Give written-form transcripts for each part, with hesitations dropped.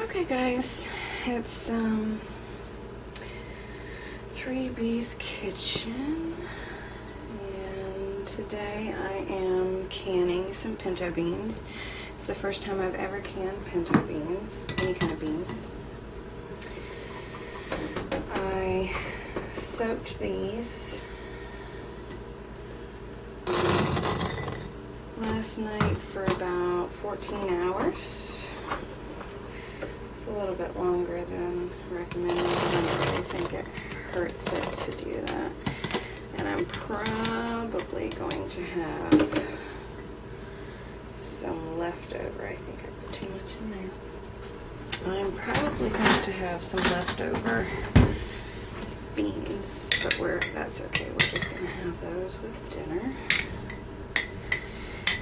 Okay guys, it's ThreeBeesKitchen, and today I am canning some pinto beans. It's the first time I've ever canned pinto beans, any kind of beans. I soaked these last night for about 14 hours. It's a little bit longer than recommended. I don't really think it hurts it to do that. And I'm probably going to have some leftover. I think I put too much in there. I'm probably going to have some leftover beans, but that's okay. We're just going to have those with dinner.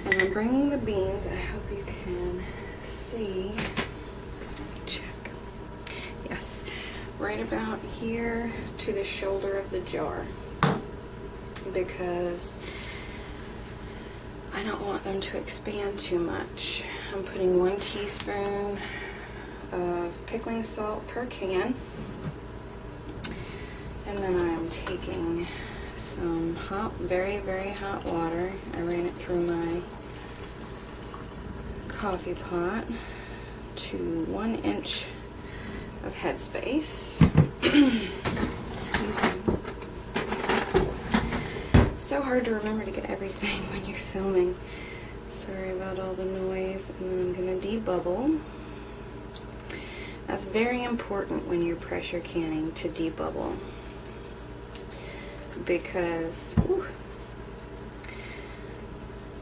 And I'm bringing the beans, I hope you can see, check, yes, right about here to the shoulder of the jar, because I don't want them to expand too much. I'm putting 1 teaspoon of pickling salt per can, and then I'm taking some hot, very, very hot water. I ran it through my coffee pot to 1 inch of headspace. Excuse me. So hard to remember to get everything when you're filming. Sorry about all the noise. And then I'm going to debubble. That's very important when you're pressure canning, to debubble, because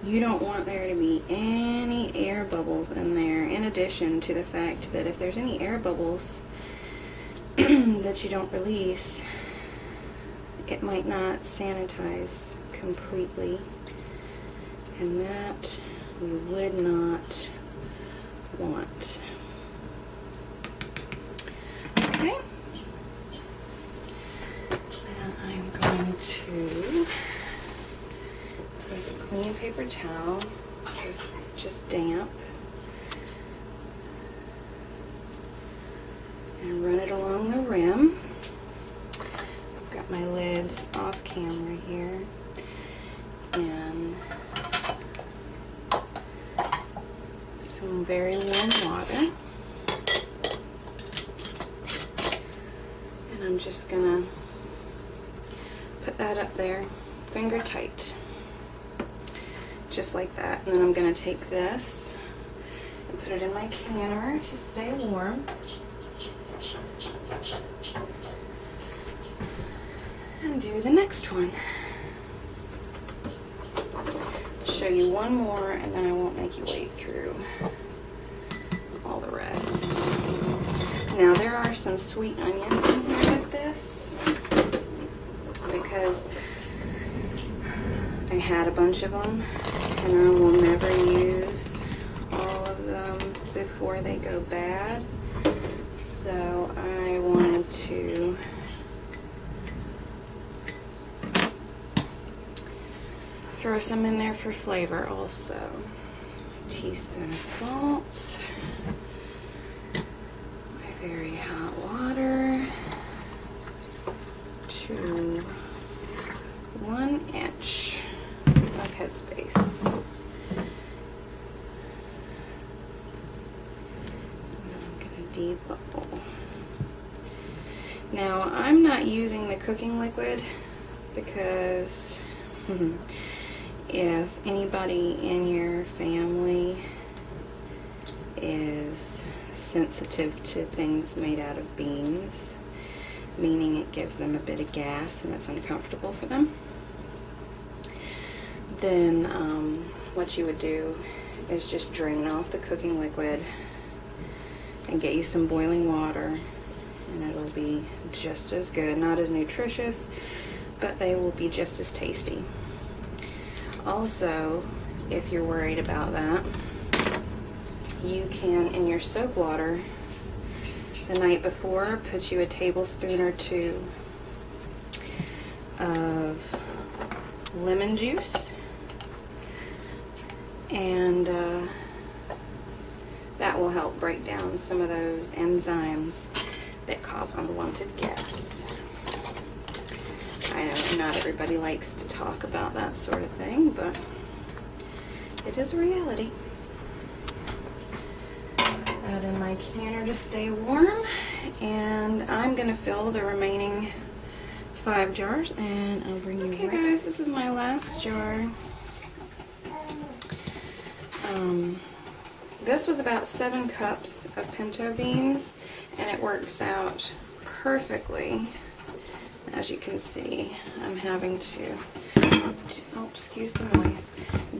you don't want there to be any air bubbles in there, in addition to the fact that if there's any air bubbles that you don't release, it might not sanitize completely, and that we would not want. Okay. I'm going to take a clean paper towel, just damp, and run it along the rim. I've got my lids off camera here, and some very warm water. And I'm just gonna put that up there, finger tight, just like that. And then I'm going to take this and put it in my canner to stay warm. And do the next one. I'll show you one more, and then I won't make you wait through all the rest. Now there are some sweet onions in here with this, because I had a bunch of them, and I will never use all of them before they go bad. So I wanted to throw some in there for flavor also. A teaspoon of salt, my very hot water, to 1 inch of headspace. And then I'm going to debubble. Now I'm not using the cooking liquid because if anybody in your family is sensitive to things made out of beans, meaning it gives them a bit of gas and it's uncomfortable for them, then what you would do is just drain off the cooking liquid and get you some boiling water, and it'll be just as good. Not as nutritious, but they will be just as tasty. Also, if you're worried about that, you can, in your soap water the night before, put you a tablespoon or 2 of lemon juice, and that that will help break down some of those enzymes that cause unwanted gas. I know not everybody likes to talk about that sort of thing, but it is a reality. Put that in my canner to stay warm, and I'm going to fill the remaining 5 jars, and I'll bring you right. Okay guys, this is my last jar. This was about 7 cups of pinto beans, and it works out perfectly. As you can see, I'm having to, oh, excuse the noise,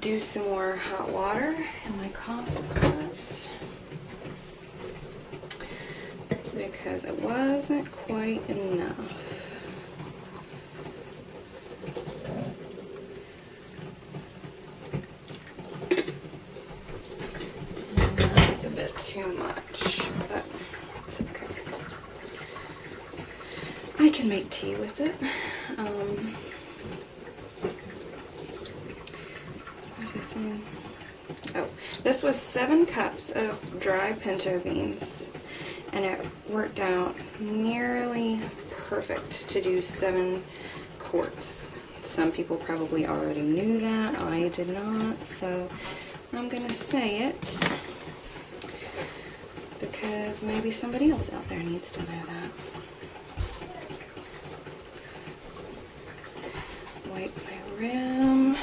do some more hot water in my coffee pot because it wasn't quite enough. Too much, but it's okay. I can make tea with it. What was I saying? Oh, this was 7 cups of dry pinto beans, and it worked out nearly perfect to do 7 quarts. Some people probably already knew that. I did not, so I'm gonna say it, because maybe somebody else out there needs to know that. Wipe my rim.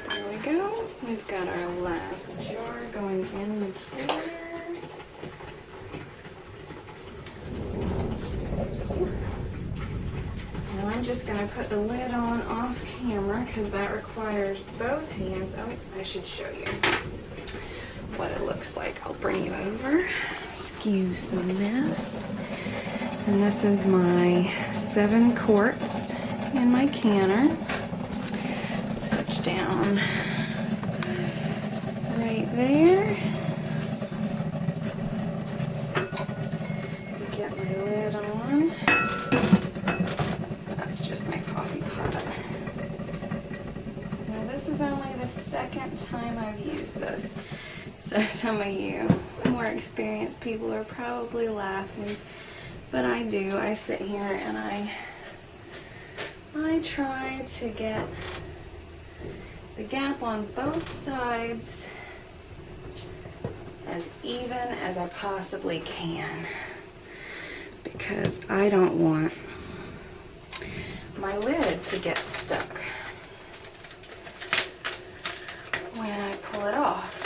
There we go. We've got our last jar going in the canner. Now I'm just going to put the lid on off camera because that requires both hands. Oh, I should show you what it looks like. I'll bring you over. Excuse the mess. And this is my 7 quarts in my canner. Sit down right there. Get my lid on. That's just my coffee pot. Now this is only the 2nd time I've used this, so some of you more experienced people are probably laughing, but I do. I sit here and I try to get the gap on both sides as even as I possibly can, because I don't want my lid to get stuck when I pull it off.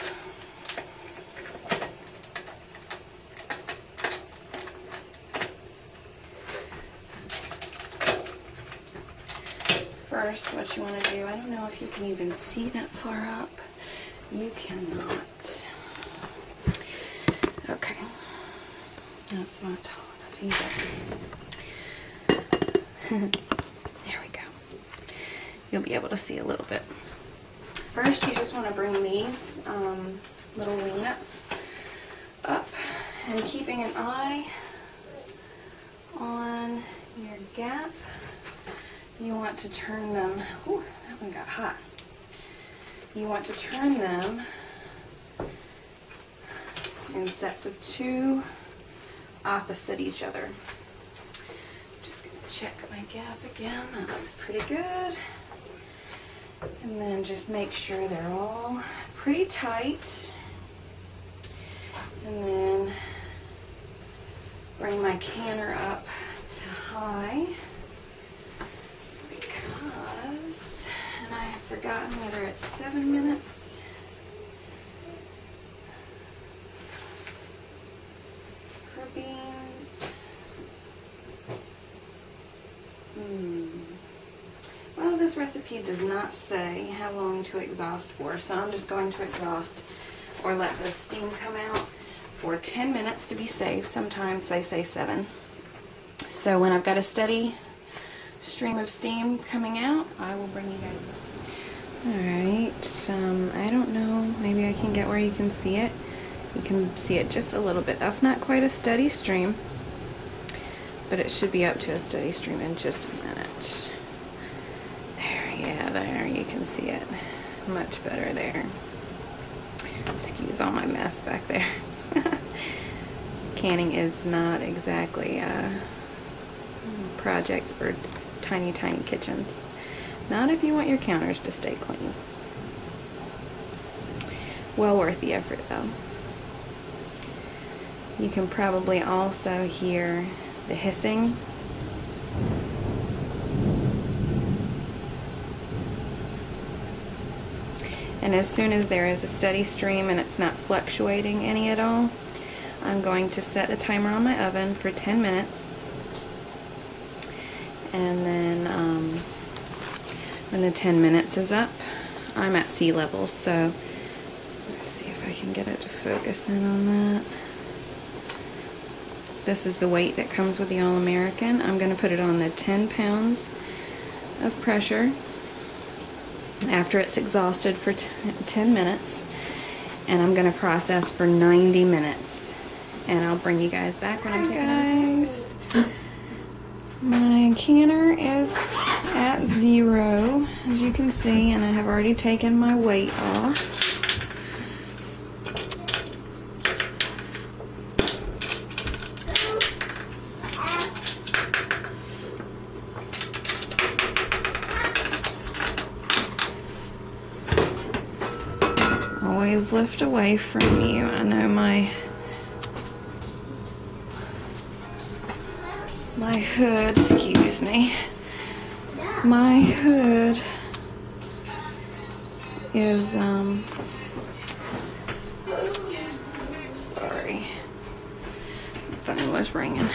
First, what you want to do, I don't know if you can even see that far up. You cannot. Okay. That's not tall enough either. There we go. You'll be able to see a little bit. First, you just want to bring these little wingnuts up, and keeping an eye on your gap. You want to turn them, ooh, that one got hot. You want to turn them in sets of 2 opposite each other. I'm just going to check my gap again. That looks pretty good. And then just make sure they're all pretty tight. And then bring my canner up to high. Because, and I have forgotten whether it's 7 minutes for beans. Well, this recipe does not say how long to exhaust for, so I'm just going to exhaust or let the steam come out for 10 minutes to be safe. Sometimes they say 7. So when I've got a steady stream of steam coming out, I will bring you guys up. Alright, I don't know Maybe I can get where you can see it. You can see it just a little bit. That's not quite a steady stream, but it should be up to a steady stream in just a minute. There, yeah, there, you can see it. Much better there. Excuse all my mess back there. Canning is not exactly a project for tiny, tiny kitchens. Not if you want your counters to stay clean. Well worth the effort though. You can probably also hear the hissing. And as soon as there is a steady stream and it's not fluctuating any at all, I'm going to set the timer on my oven for 10 minutes. And then when the 10 minutes is up, I'm at sea level, so let's see if I can get it to focus in on that. This is the weight that comes with the All-American. I'm going to put it on the 10 pounds of pressure after it's exhausted for 10 minutes, and I'm going to process for 90 minutes, and I'll bring you guys back when I'm taking it. My canner is at 0, as you can see, and I have already taken my weight off. Always lift away from you. I know my hood, excuse me, my hood is, sorry, my phone was ringing.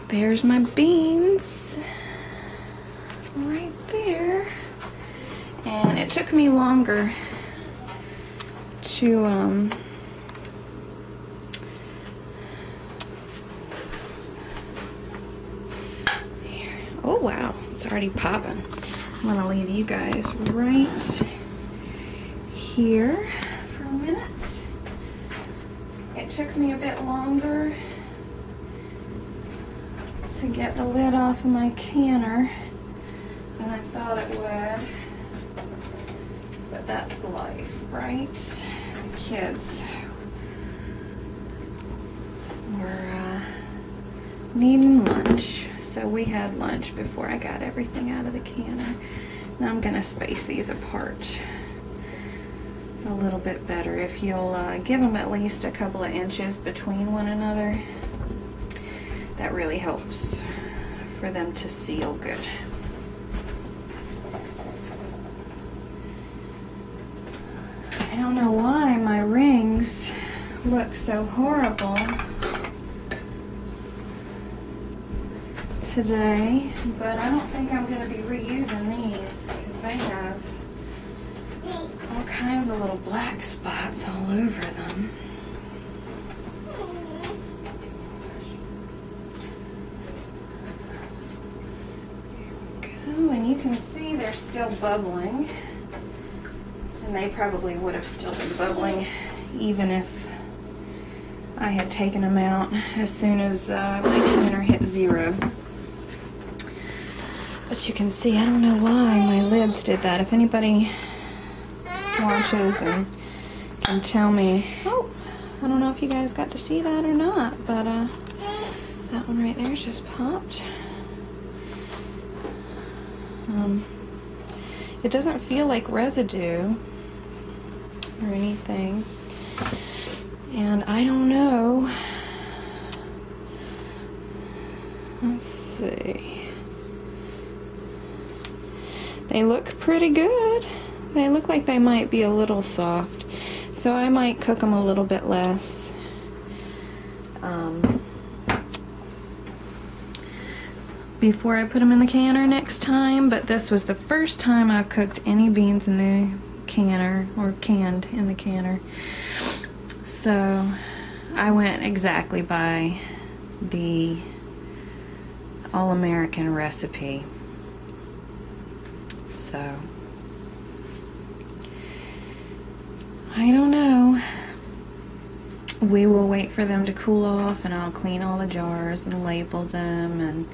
There's my beans right there. And it took me longer to, oh wow, it's already popping. I'm gonna leave you guys right here for a minute. It took me a bit longer to get the lid off of my canner than I thought it would. But that's life, right? The kids were needing lunch. So we had lunch before I got everything out of the canner. Now I'm gonna space these apart a little bit better. If you'll give them at least a couple of inches between one another, that really helps for them to seal good. I don't know why my rings look so horrible today, but I don't think I'm going to be reusing these because they have all kinds of little black spots all over them. There we go, and you can see they're still bubbling. And they probably would have still been bubbling even if I had taken them out as soon as my canner hit 0. But you can see, I don't know why my lids did that. If anybody watches and can tell me, oh, I don't know if you guys got to see that or not, but that one right there just popped. It doesn't feel like residue or anything, and I don't know. Let's see. They look pretty good. They look like they might be a little soft, so I might cook them a little bit less. Before I put them in the canner next time, but this was the first time I've cooked any beans in the canner, or canned in the canner, so I went exactly by the All-American recipe. So I don't know. We will wait for them to cool off, and I'll clean all the jars and label them. And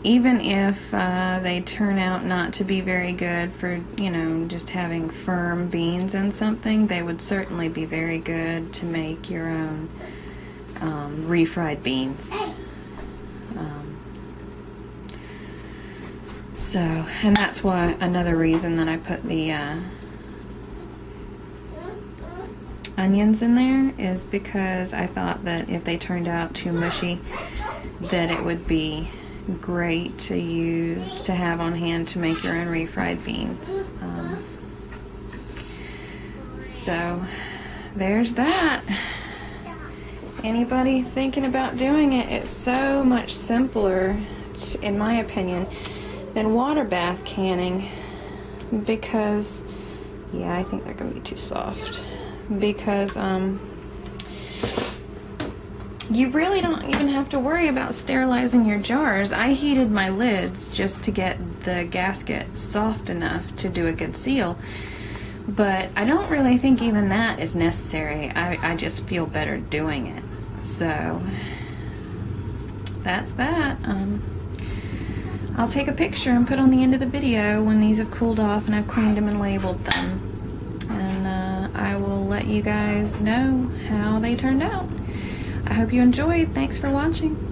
even if they turn out not to be very good for, you know, just having firm beans in something, they would certainly be very good to make your own refried beans. So, and that's why another reason that I put the onions in there is because I thought that if they turned out too mushy, that it would be great to use, to have on hand to make your own refried beans. So there's that. Anybody thinking about doing it, it's so much simpler, in my opinion, than water bath canning, because, yeah, I think they're gonna be too soft, because you really don't even have to worry about sterilizing your jars. I heated my lids just to get the gasket soft enough to do a good seal, but I don't really think even that is necessary. I just feel better doing it. So that's that. I'll take a picture and put on the end of the video when these have cooled off and I've cleaned them and labeled them. And I will let you guys know how they turned out. I hope you enjoyed. Thanks for watching.